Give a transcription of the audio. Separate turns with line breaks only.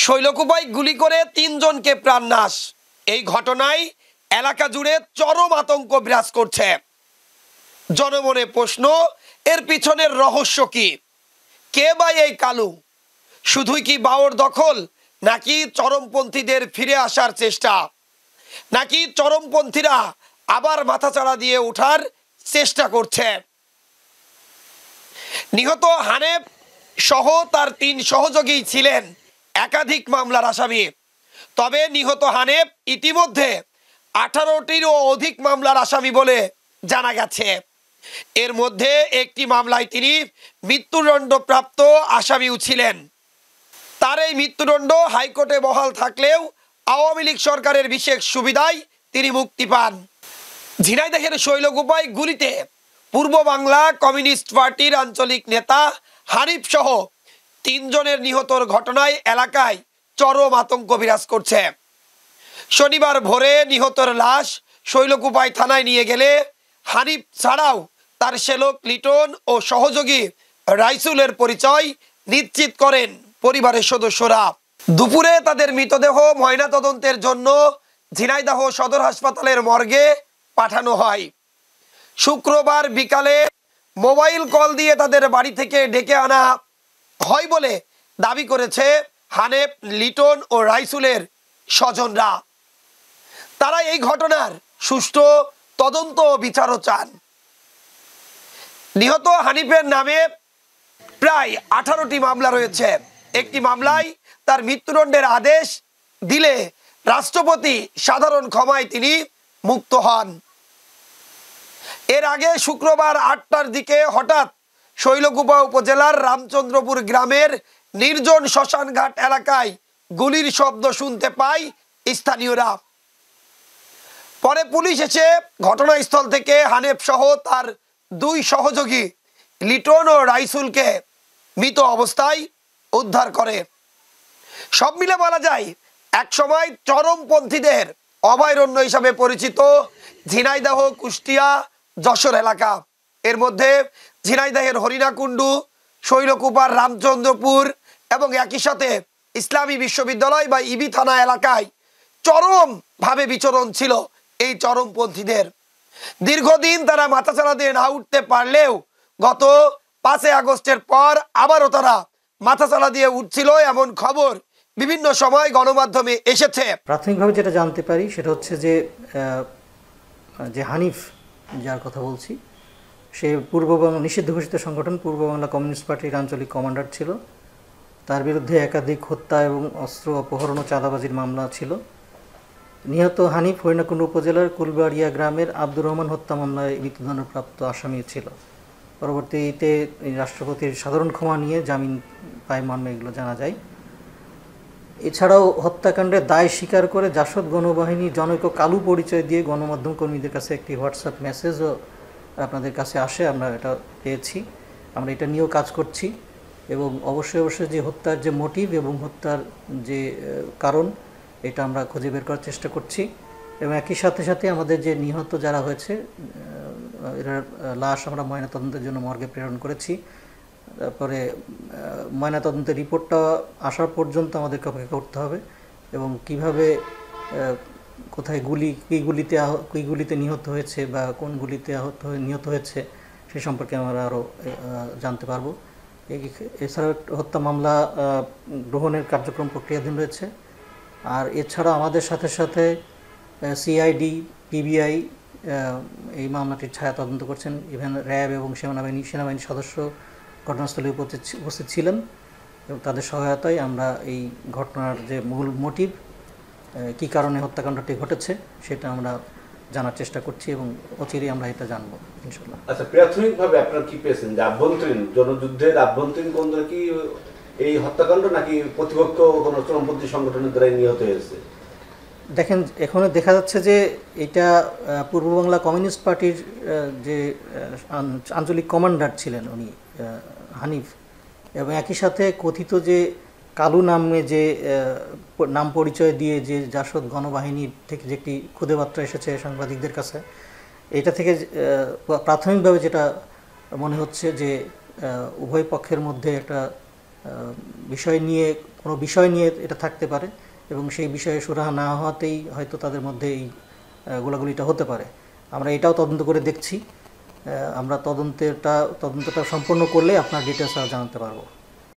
শৈলকুপায় গুলি করে ৩ জনকে প্রাণনাশ। এই ঘটনায় এলাকা জুড়ে চরম আতঙ্ক বিরাজ করছে। জনমনে প্রশ্ন, এর পিছনের রহস্য কি? কে বা এই কালু? শুধুই কি বাওর দখল, নাকি চরমপন্থীদের ফিরে আসার চেষ্টা, নাকি চরমপন্থীরা আবার মাথাচাড়া দিয়ে ওঠার চেষ্টা করছে? নিহত হানেফ সহ তার ৩ সহযোগী ছিলেন একাধিক মামলার আসামি। তবে নিহত হানেফ ইতিমধ্যে 18টিরও অধিক মামলার আসামি বলে জানা গেছে। এর মধ্যে একটি মামলায় তিনি মৃত্যুদণ্ডপ্রাপ্ত আসামিও ছিলেন। তার এই মৃত্যুদণ্ড হাইকোর্টে বহাল থাকলেও আওয়ামী লীগ সরকারের বিশেষ সুবিধায় তিনি মুক্তি পান। ঝিনাইদহের শৈলকুপায় গুলিতে পূর্ব বাংলা কমিউনিস্ট পার্টির আঞ্চলিক নেতা হানিফ সহ ৩ জনের নিহতর ঘটনায় এলাকায় চরম আতঙ্ক বিরাজ করছে। শনিবার ভোরে নিহতর লাশ শৈলকুপায় থানায় নিয়ে গেলে হানিফ ছাড়াও তার শ্যালক লিটন ও সহযোগী রাইসুলের পরিচয় নিশ্চিত করেন পরিবারের সদস্যরা। দুপুরে তাদের মৃতদেহ ময়নাতদন্তের জন্য ঝিনাইদহ সদর হাসপাতালের মর্গে পাঠানো হয়। শুক্রবার বিকালে মোবাইল কল দিয়ে তাদের বাড়ি থেকে ডেকে আনা হয় বলে দাবি করেছে হানেফ, লিটন ও রাইসুলের স্বজনরা। তারা এই ঘটনার সুষ্ঠু তদন্ত ও বিচারও চান। নিহত হানিফের নামে প্রায় 18টি মামলা রয়েছে। একটি মামলায় তার মৃত্যুদণ্ডের আদেশ দিলে রাষ্ট্রপতি সাধারণ ক্ষমায় তিনি মুক্ত হন। এর আগে শুক্রবার 8টার দিকে হঠাৎ শৈলকুপা উপজেলার রামচন্দ্রপুর গ্রামের নির্জন শ্মশানঘাট এলাকায় গুলির শব্দ শুনতে পায় স্থানীয়রা। পরে পুলিশ এসে ঘটনাস্থল থেকে হানেফ সহ তার 2 সহযোগী লিটন ও রাইসুলকে মৃত অবস্থায় উদ্ধার করে। সব মিলে বলা যায়, একসময় চরমপন্থীদের অভয়ারণ্য হিসাবে পরিচিত ঝিনাইদহ, কুষ্টিয়া, যশোর এলাকা। এর মধ্যে ঝিনাইদহের হরিণাকুণ্ডু, শৈলকুপার রামচন্দ্রপুর এবং একই সাথে ইসলামী বিশ্ববিদ্যালয় বা ইবি থানা এলাকায় চরমভাবে বিচরণ ছিল এই চরমপন্থীদের। দীর্ঘদিন তারা মাথাচাড়া দিয়ে না উঠতে পারলেও গত 5 আগস্টের পর আবারও তারা মাথাচাড়া দিয়ে উঠছিল, এমন খবর বিভিন্ন সময় গণমাধ্যমে এসেছে।
প্রাথমিকভাবে যেটা জানতে পারি সেটা হচ্ছে যে হানিফ, যার কথা বলছি, সে পূর্ব বাংলা নিষিদ্ধ ঘোষিত সংগঠন পূর্ব বাংলা কমিউনিস্ট পার্টির আঞ্চলিক কমান্ডার ছিল। তার বিরুদ্ধে একাধিক হত্যা এবং অস্ত্র অপহরণ ও চাঁদাবাজির মামলা ছিল। নিহত হানিফ হরিণাকুণ্ডু উপজেলার কুলবাড়িয়া গ্রামের আব্দুর রহমান হত্যা মামলায় মৃত্যুদণ্ডপ্রাপ্ত আসামি ছিল। পরবর্তীতে রাষ্ট্রপতির সাধারণ ক্ষমা নিয়ে জামিন পায় মর্মে এগুলো জানা যায়। এছাড়াও হত্যাকাণ্ডের দায় স্বীকার করে জাসদ গণবাহিনী জনৈক কালু পরিচয় দিয়ে গণমাধ্যম কর্মীদের কাছে একটি হোয়াটসঅ্যাপ মেসেজও আপনাদের কাছে আসে, আমরা এটা পেয়েছি। আমরা এটা নিয়েও কাজ করছি এবং অবশ্যই যে হত্যার যে মোটিভ এবং হত্যার যে কারণ, এটা আমরা খুঁজে বের করার চেষ্টা করছি। এবং একই সাথে আমাদের যে নিহত যারা হয়েছে এর লাশ আমরা ময়নাতদন্তের জন্য মর্গে প্রেরণ করেছি। তারপরে ময়নাতদন্তের রিপোর্টটা আসার পর্যন্ত আমাদেরকে অপেক্ষা করতে হবে এবং কিভাবে কোথায় কী গুলিতে নিহত হয়েছে বা কোন গুলিতে নিহত হয়েছে সে সম্পর্কে আমরা আরও জানতে পারবো। এছাড়াও হত্যা মামলা গ্রহণের কার্যক্রম প্রক্রিয়াধীন রয়েছে। আর এছাড়া আমাদের সাথে সিআইডি, পিবিআই এই মামলাটির ছায়া তদন্ত করছেন। ইভেন র্যাব এবং সেনাবাহিনীর সদস্য ঘটনাস্থলে উপস্থিত ছিলেন এবং তাদের সহায়তায় আমরা এই ঘটনার যে মূল মোটিভ, কী কারণে হত্যাকাণ্ডটি ঘটেছে সেটা আমরা জানার চেষ্টা করছি এবং অচিরেই আমরা এটা জানবো ইনশাআল্লাহ।
আচ্ছা, প্রাথমিকভাবে আপনারা কি পেয়েছেন যে আভ্যন্তরীণ জনযুদ্ধের আভ্যন্তরীণ কোন কি এই হত্যাকাণ্ড, নাকি প্রতিপক্ষ কোনো চরমপন্থী সংগঠনের দ্বারা নিহত হয়েছে?
দেখেন, এখনো দেখা যাচ্ছে যে এটা পূর্ব বাংলা কমিউনিস্ট পার্টির যে আঞ্চলিক কমান্ডার ছিলেন উনি হানিফ, এবং একই সাথে কথিত যে কালু নামে যে নাম পরিচয় দিয়ে যে জাসদ গণবাহিনীর থেকে যে একটি খুদে বার্তা এসেছে সাংবাদিকদের কাছে, এটা থেকে প্রাথমিকভাবে যেটা মনে হচ্ছে যে উভয় পক্ষের মধ্যে একটা বিষয় নিয়ে কোনো বিষয় নিয়ে এটা থাকতে পারে এবং সেই বিষয়ে সুরাহা না হওয়াতেই হয়তো তাদের মধ্যে এই গোলাগুলিটা হতে পারে। আমরা এটাও তদন্ত করে দেখছি। আমরা তদন্তটা সম্পন্ন করলে আপনার ডিটেলস জানাতে পারবো।